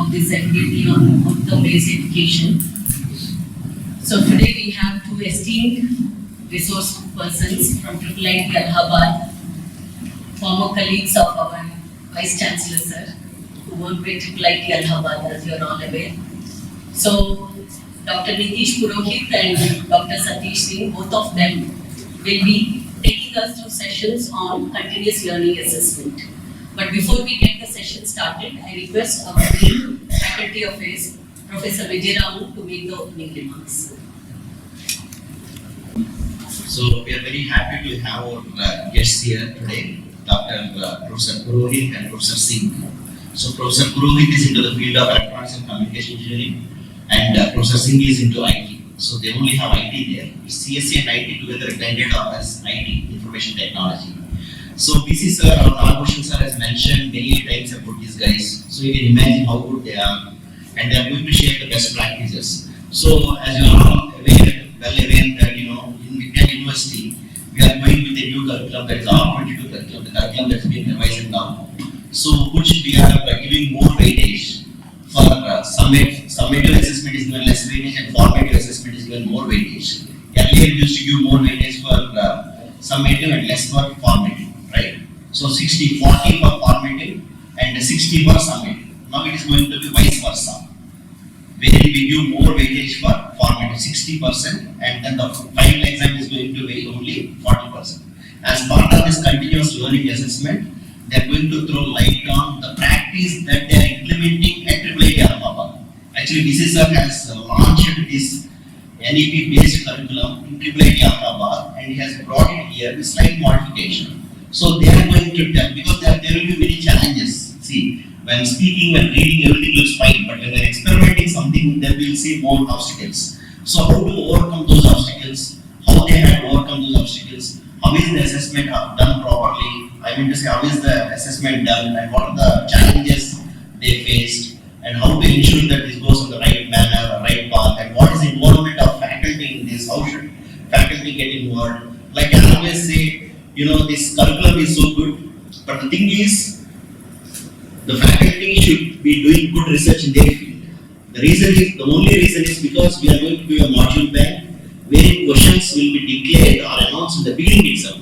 of this FDP on outcome-based education. So today we have two esteemed resource persons from IIIT Allahabad, former colleagues of our Vice Chancellor sir, who work with IIIT Allahabad, as you are all aware. So Dr. NeeteshPurohit and Dr. Satish Singh, both of them will be taking us through sessions on continuous learning assessment. But before we get the session started, I request our Dean, Faculty Affairs, Professor Vignan, to make the opening remarks. So we are very happy to have our guests here today, Professor Purohit and Professor Singh. So Professor Purohit is into the field of electronics and communication engineering, and Professor Singh is into IT. So they only have IT there. CSC and IT together blended up as IT, information technology. So BC sir, our Nagabhushan sir has mentioned many times about these guys. So you can imagine how good they are, and they are going to share the best practices. So as you are all well aware that in Vignan University, we are going with a new curriculum, that is R22 curriculum, the curriculum that is being revised now. So which we are giving more weightage for summative assessment is given less weightage and formative assessment is given more weightage. Earlier we used to give more weightage for summative and less for formative. Right. So 60-40 for formative and 60 for summative. Now it is going to be vice versa, where we give more weightage for formative 60%, and then the final exam is going to weigh only 40%. As part of this continuous learning assessment, they are going to throw light on the practice that they are implementing at IIIT Allahabad. Actually, BC sir has launched this NEP based curriculum in IIIT Allahabad, and he has brought it here with slight modification. So they are going to tell, because there will be many challenges. See, when speaking, when reading, everything looks fine, but when they are experimenting something, then we will see more obstacles. So how to overcome those obstacles, how they have overcome those obstacles, how is the assessment done properly, I mean to say how is the assessment done, and what are the challenges they faced, and how to ensure that this goes in the right manner, right path, and what is the involvement of faculty in this, how should faculty get involved. Like I always say, this curriculum is so good, but the thing is, the faculty should be doing good research in their field. The only reason is because we are going to do a module bank where questions will be declared or announced in the beginning itself,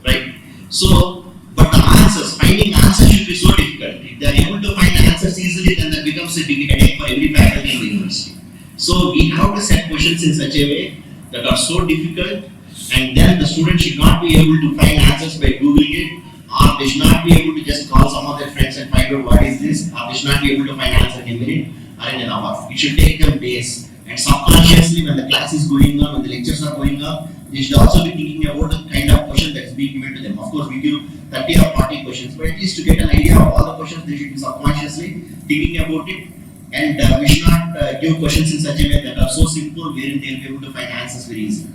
right? So, but the answers, finding answers should be so difficult. If they are able to find answers easily, then that becomes a big headache for every faculty in the university. So we have to set questions in such a way that are so difficult, and then the student should not be able to find answers by Googling it, or they should not be able to just call some of their friends and find out what is this, or they should not be able to find answer in a minute or in an hour. It should take them days, and subconsciously when the class is going on, when the lectures are going on, they should also be thinking about the kind of question that is being given to them. Of course, we give 30 or 40 questions, but at least to get an idea of all the questions, they should be subconsciously thinking about it. And we should not give questions in such a way that are so simple, wherein they will be able to find answers very easily.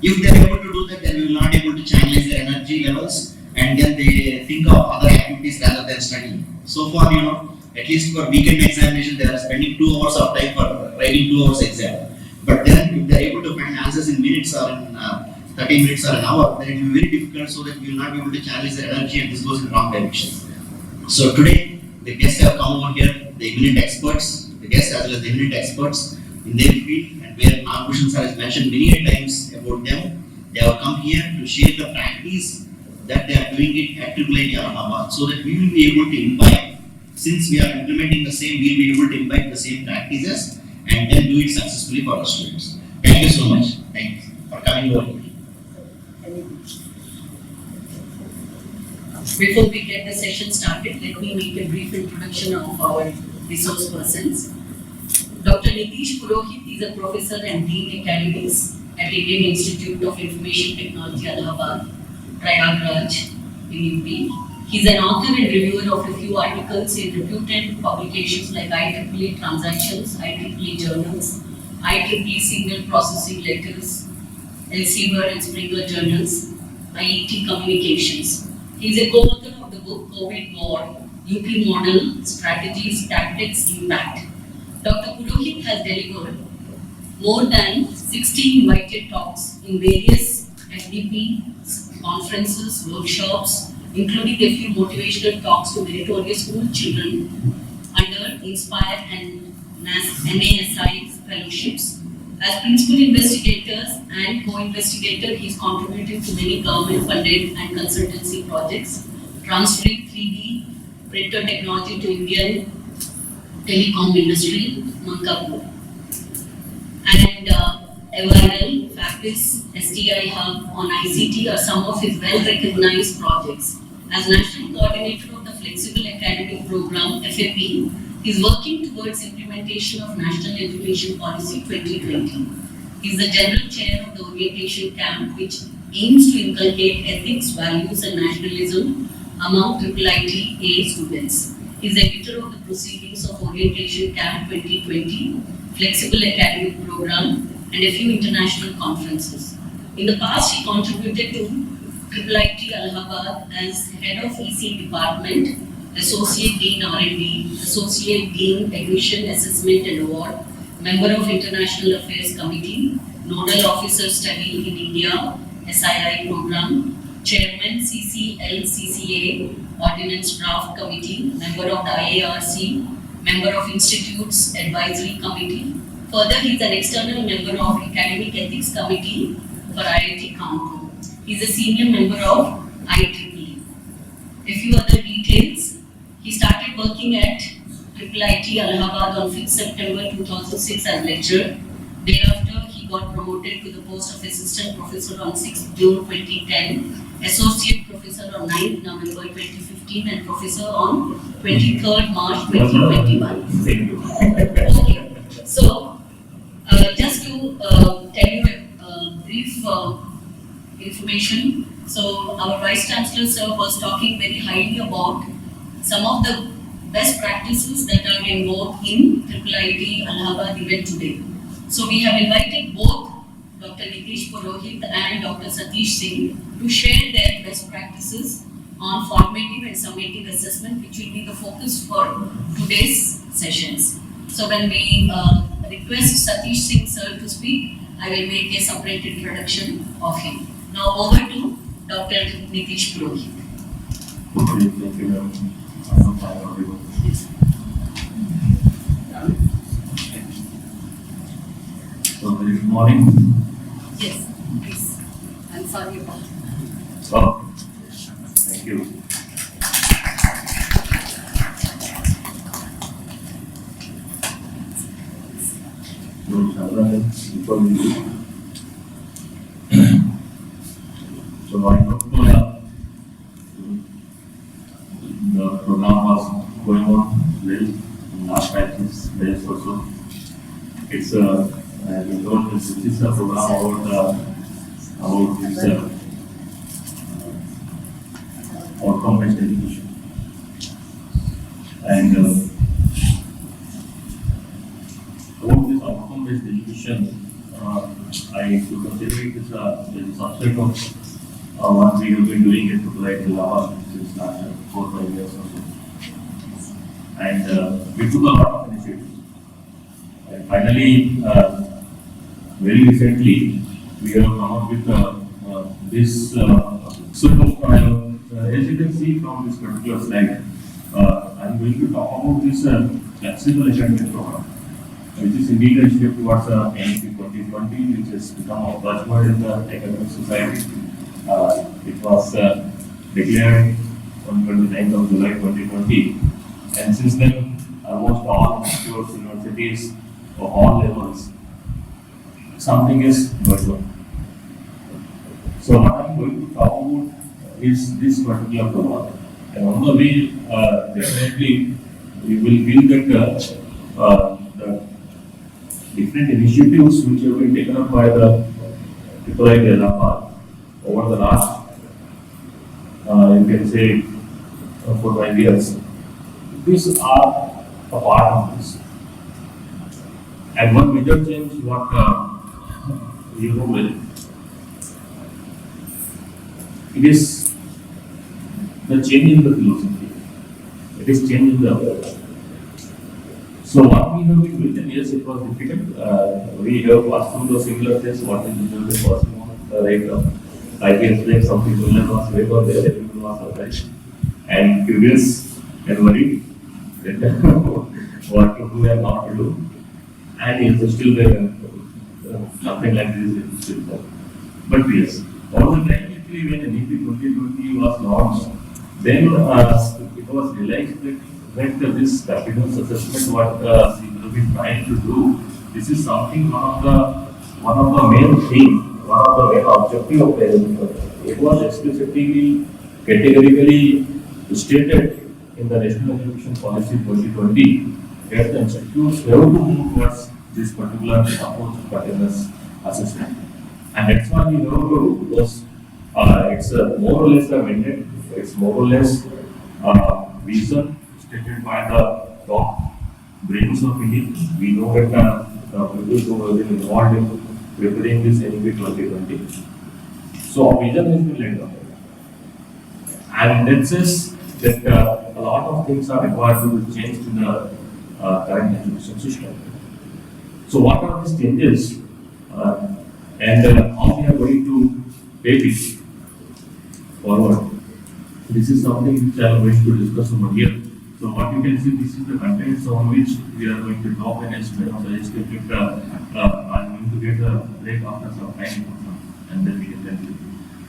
If they are able to do that, then we will not able to channelize their energy levels, and then they think of other activities rather than studying. So far, at least for weekend examination, they are spending 2 hours of time for writing 2 hours exam. But then, if they are able to find answers in minutes or in 30 minutes or an hour, then it will be very difficult, so that we will not be able to channelize their energy, and this goes in the wrong direction. So today, the guests have come over here, the eminent experts, the guests as well as the eminent experts in their field, and where Nagabhushan sir has mentioned many times about them. They have come here to share the practice that they are doing it at IIIT Allahabad, so that we will be able to imbibe, since we are implementing the same, we will be able to imbibe the same practices and then do it successfully for our students. Thank you so much. Thank you for coming over here. Before we get the session started, let me make a brief introduction of our resource persons. Dr. NeeteshPurohit is a professor and dean academics at Indian Institute of Information Technology, Allahabad, Prayagraj in UP. He is an author and reviewer of a few articles in reputed publications like IIIA Transactions, IIIA Journals, IIIA Signal Processing Letters, Elsevier and Springer Journals, IIT Communications. He is a co-author of the book COVID War, UP Model, Strategies, Tactics, Impact. Dr. Purohit has delivered more than 60 invited talks in various FDP conferences, workshops, including a few motivational talks to meritorious school children under Inspire and NASI fellowships. As principal investigators and co-investigator, he is contributing to many government-funded and consultancy projects, transferring 3D printer technology to Indian telecom industry, Mankapur. And Eviral, Factis, STI Hub on ICT are some of his well-recognized projects. As National Coordinator of the Flexible Academic Program, FAP, he is working towards implementation of National Education Policy 2020. He is the General Chair of the Orientation Camp, which aims to inculcate ethics, values and nationalism among IIITA students. He is editor of the Proceedings of Orientation Camp 2020, Flexible Academic Program and a few international conferences. In the past, he contributed to IIIT Allahabad as Head of EC Department, Associate Dean R&D, Associate Dean Admission Assessment and Award, Member of International Affairs Committee, Nodal Officer Study in India, SII Program, Chairman CCLCCA, Ordinance Draft Committee, Member of the IARC, Member of Institutes Advisory Committee. Further, he is an external member of Academic Ethics Committee for IIT Kanpur. He is a senior member of IEEE. A few other details. He started working at IIIT Allahabad on 5th September 2006 as lecturer. Thereafter, he got promoted to the post of Assistant Professor on 6th June 2010, Associate Professor on 9th November 2015 and Professor on 23rd March 2021. Okay. So, just to tell you a brief information. So, our Vice Chancellor sir was talking very highly about some of the best practices that are involved in IIIT Allahabad event today. So, we have invited both Dr. NeeteshPurohit and Dr. Satish Singh to share their best practices on formative and summative assessment, which will be the focus for today's sessions. So when we request Satish Singh sir to speak, I will make a separate introduction of him. Now over to Dr. NeeteshPurohit. Okay, thank you very much. So good morning. Yes, please. I'm sorry about that. Oh, thank you. So I hope the program was going on well in last 5 days or so. It's as you told, this is a program about this outcome-based education. And about this outcome-based education, I to consider it as a subset of what we have been doing at IIIT Allahabad since last 4 or 5 years or so. And we took a lot of initiatives. And finally, very recently, we have come up with this sort of, as you can see from this particular slide, I am going to talk about this flexible academic program, which is indeed a shift towards NEP 2020, which has become a buzzword in the academic society. It was declared on 29th of July 2020, and since then, almost all institutes, universities of all levels, something is going on. So what I am going to talk about is this particular program. And on the way, definitely we will feel that the different initiatives which have been taken up by the IIIT Allahabad over the last, you can say, 4 or 5 years, these are a part of this. And one major change, what you know well, it is the change in the philosophy. It is change in the approach. So what we have been doing, yes, it was difficult. We have passed through the similar things, what is usually possible, right? I can explain something similar was way over there, everyone was surprised and curious and worried. that what to do and not to do. And yes, still there, something like this is still there. But yes, all the time actually when NEP 2020 was launched, then it was realized that this happiness assessment what we will be trying to do, this is something one of the main things, one of the main objective of the it was explicitly, categorically stated in the National Education Policy 2020 that the institutes have to move towards this particular approach of happiness assessment. And that's why we have to, because it's more or less a mandate, it's more or less vision stated by the top brains of India. We know that people who have been involved in preparing this NEP 2020. So our vision has been laid down. And that says that a lot of things are required to be changed in the current education system. So what are these changes and how we are going to take it forward? This is something which I am going to discuss over here. So what you can see, this is the contents on which we are going to talk, and as well as I am going to get a break after some time and then we can continue.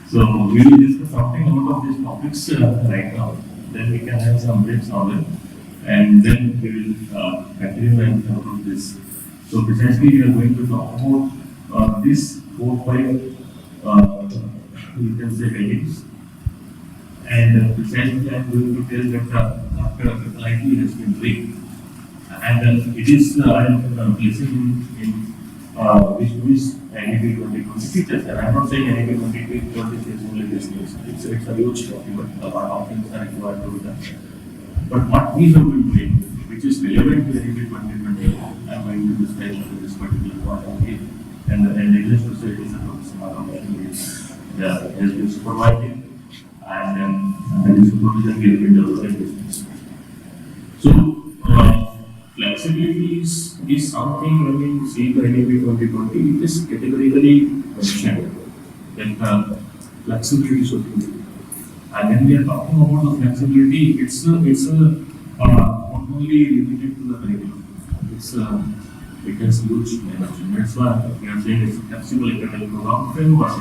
So we will discuss something out of these topics right now. Then we can have some breaks on them, and then we will continue and talk about this. So precisely we are going to talk about this 4-5 you can say headings. And precisely I am going to tell that after IIIT has been doing, and it is I am placing in which NEP 2020 features. And I am not saying NEP 2020 is only this case. It's a huge document. A lot of things are required to be done. But what we have been doing, which is relevant to NEP 2020, I am going to describe this particular part of it. And needless to say, it is a professional which has been supervising, and then the supervision we have been developing business. So, flexibility is something when we see the NEP 2020, it is categorically mentioned that flexibility should be. And when we are talking about the flexibility, it's not only limited to the curriculum. It has huge dimension. That's why we are saying it's a flexible academic program framework.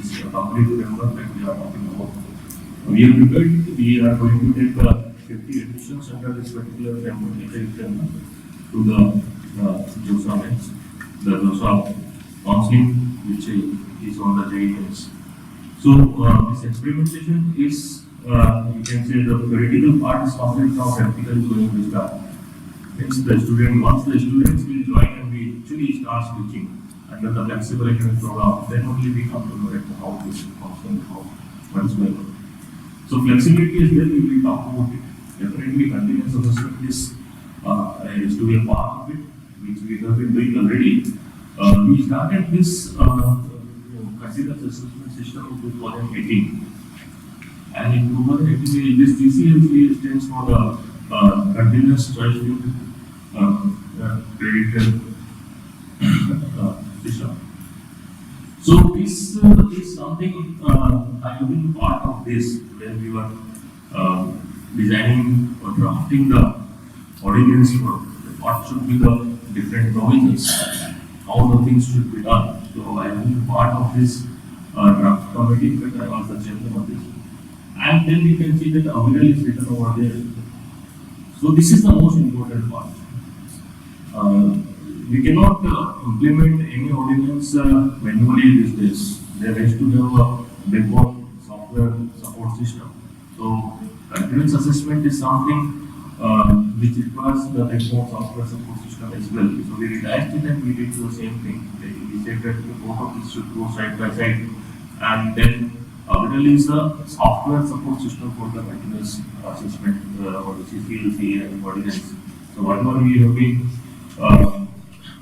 It's a complete framework that we are talking about. We are prepared. We are going to take 50 admissions under this particular framework to the JOSA the JOSA counseling, which is on the JES. So this experimentation is, you can say, the theoretical part is complete. Now practical is going to start. Once the students will join and we actually start teaching under the flexible academic program, then only we come to know how this functions, what is going on. So flexibility is there, we will talk about it. Definitely continuous assessment is to be a part of it, which we have been doing already. We started this continuous assessment system in 2018. And in 2018, this CCLC stands for the continuous choice credit system. So this is something I have been part of this when we were designing or drafting the ordinance for what should be the different provisions, how the things should be done. So I have been part of this draft committee, but I was the chairman of this. And then you can see that Aviral is written over there. So this is the most important part. We cannot implement any ordinance manually these days. There has to have a backbone software support system. So continuous assessment is something which requires the backbone software support system as well. So we realized it and we did the same thing. We said that both of these should go side by side, and then Aviral is the software support system for the continuous assessment or the CCLC and ordinance. So whatever we have been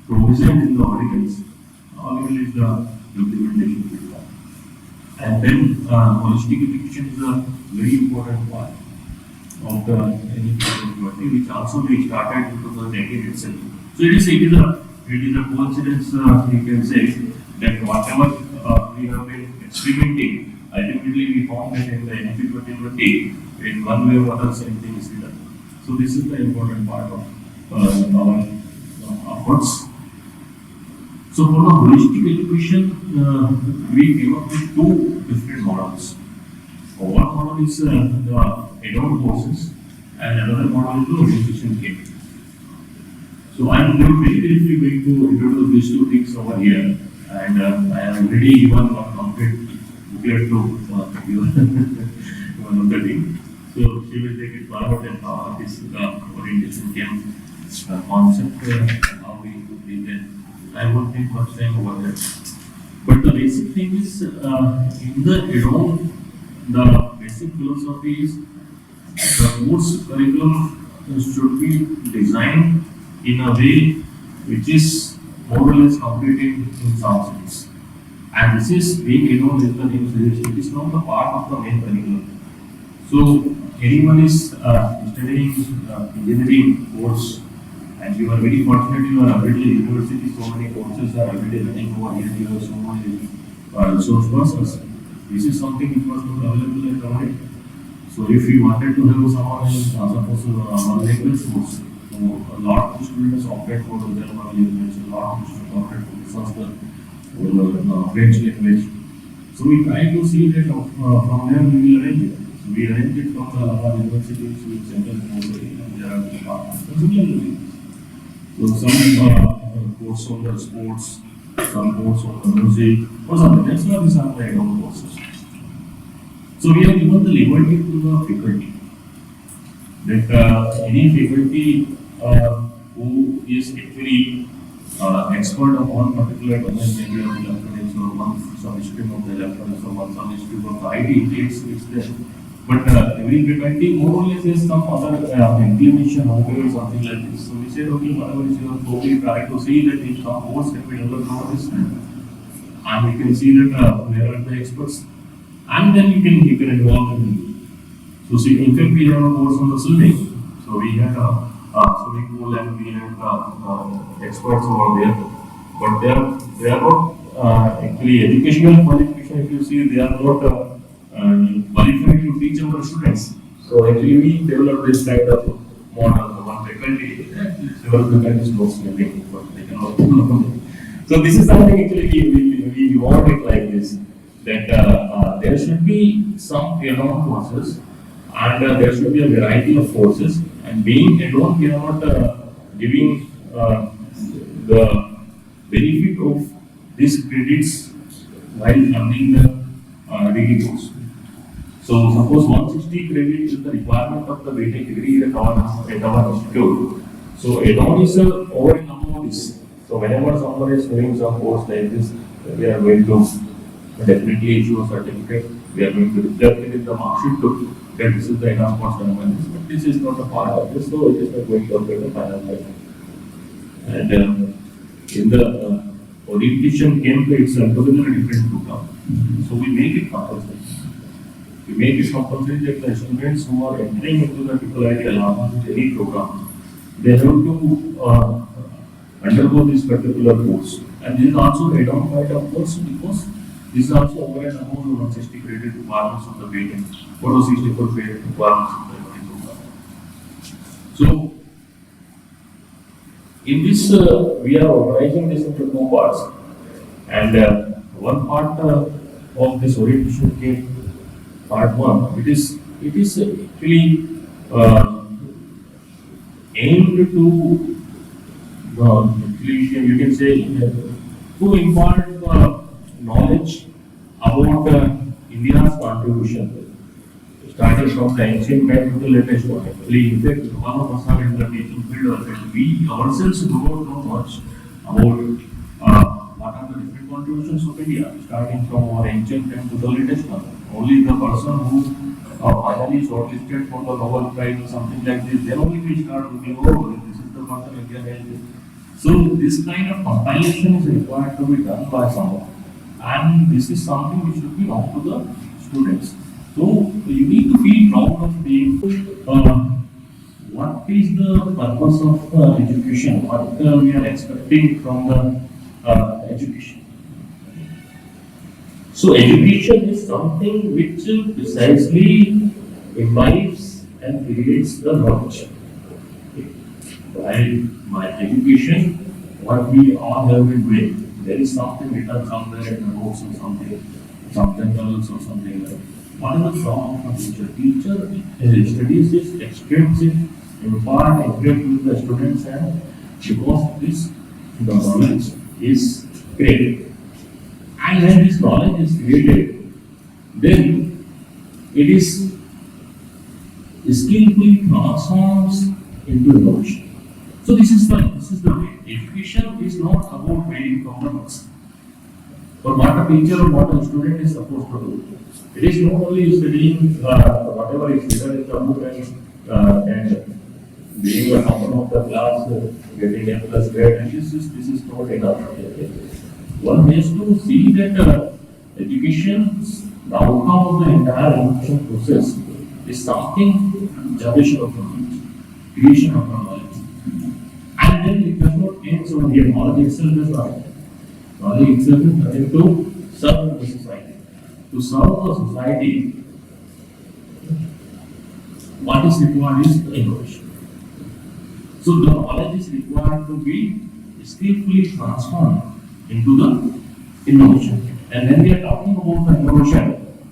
provisioned in the ordinance, Aviral is the implementation for that. And then holistic education is a very important part of the NEP 2020, which also we started in 2018 itself. So it is a coincidence, you can say, that whatever we have been experimenting, ultimately we found that in the NEP 2020, in one way or other, same thing is done. So this is the important part of our efforts. So for the holistic education, we came up with two different models. One model is the add-on courses, and another model is the orientation game. So I am very briefly going to introduce these two things over here, and I have already given one complete booklet to one of the team. So she will take it forward and this orientation game concept, how we could be there. I won't take much time over there. But the basic thing is, in the add-on, the basic philosophy is the course curriculum should be designed in a way which is more or less complete in some sense. And this is being add-on is the name suggests, it is not the part of the main curriculum. So anyone is studying engineering course, and you are very fortunate you are already in university, so many courses are already running over here, you have so many resource persons. This is something which was not available at our end. So if you wanted to have someone in suppose one language course, so a lot of students opted for the German language, a lot of students opted for the French language. So we try to see that from where we will arrange it. So we arrange it from the Allahabad University to Central University, and there are two departments. So some course on the sports, some course on the music, or something. That's why these are the add-on courses. So we have given the liberty to the faculty that any faculty who is actually expert on one particular domain, maybe of electronics or one sub-stream of the electronics or one sub-stream of the IT, it's there. But every faculty more or less has some other inclination or something like this. So we said, okay, whatever is your goal, we try to see that if some course can be developed for this, and we can see that where are the experts, and then you can involve in it. So see, in fact, we have a course on the swimming. So we had a swimming pool and we had experts over there. But they are not actually educational qualification. If you see, they are not qualified to teach our students. So actually we developed this kind of model. One faculty, several faculties know swimming, but they cannot. So this is something actually we want it like this, that there should be some add-on courses, and there should be a variety of courses. And being add-on, we are not giving the benefit of these credits while earning the degree course. So suppose 160 credits is the requirement of the BTech degree at our institute. So add-on is over and above this. So whenever someone is doing some course like this, we are going to definitely issue a certificate. We are going to reflect it in the mark sheet to that this is the enough cost and but this is not a part of this, so it is not going to affect the final value. And in the orientation camp itself, there is a different program. So we make it compulsory. We make it compulsory that the students who are entering into the IIIT Allahabad any program, they have to undergo this particular course. And this is also add-on part of course because this is also over and above the 160 credit requirements of the BTech, or the 64 credit requirements of the program. So in this, we are organizing this into two parts, and one part of this orientation came part 1. It is actually aimed to you can say to impart knowledge about India's contribution, starting from the ancient time to the latest one. Actually, in fact, one of us are in the teaching field, and we ourselves do not know much about what are the different contributions of India, starting from our ancient time to the latest one. Only the person who finally shortlisted for the Nobel Prize or something like this, then only we start looking, oh, this is the person India has. So this kind of compilation is required to be done by someone, and this is something which should be known to the students. So you need to feel proud of being. What is the purpose of education? What we are expecting from the education? So education is something which precisely imbibes and creates the knowledge. by education, what we all have been doing, there is something written somewhere in the books or some journals or something like that. What is the job of a teacher? Teacher studies this, extends it, impart, integrate with the students, and because this, the knowledge is created. And when this knowledge is created, then it is skillfully transforms into innovation. So this is the way. Education is not about reading from the books. But what a teacher or what a student is supposed to do. It is not only studying whatever is written in the book and being a number of the class, getting a plus grade, and this is not enough. One has to see that education, the outcome of the entire education process is something generation of knowledge, creation of knowledge. And then it does not end over here. Knowledge itself is not. Knowledge itself is nothing to serve the society. To serve the society, what is required is innovation. So the knowledge is required to be skillfully transformed into the innovation. And when we are talking about the innovation,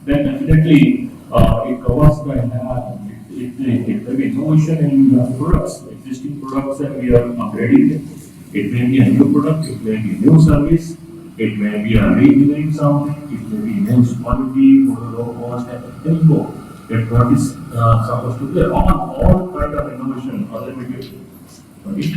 then definitely it covers the entire. It will be innovation in the products, existing products that we are upgrading. It may be a new product, it may be a new service, it may be a redoing something, it may be new quality, low cost, and things more. That what is supposed to be all kind of innovation, unlimited. Okay?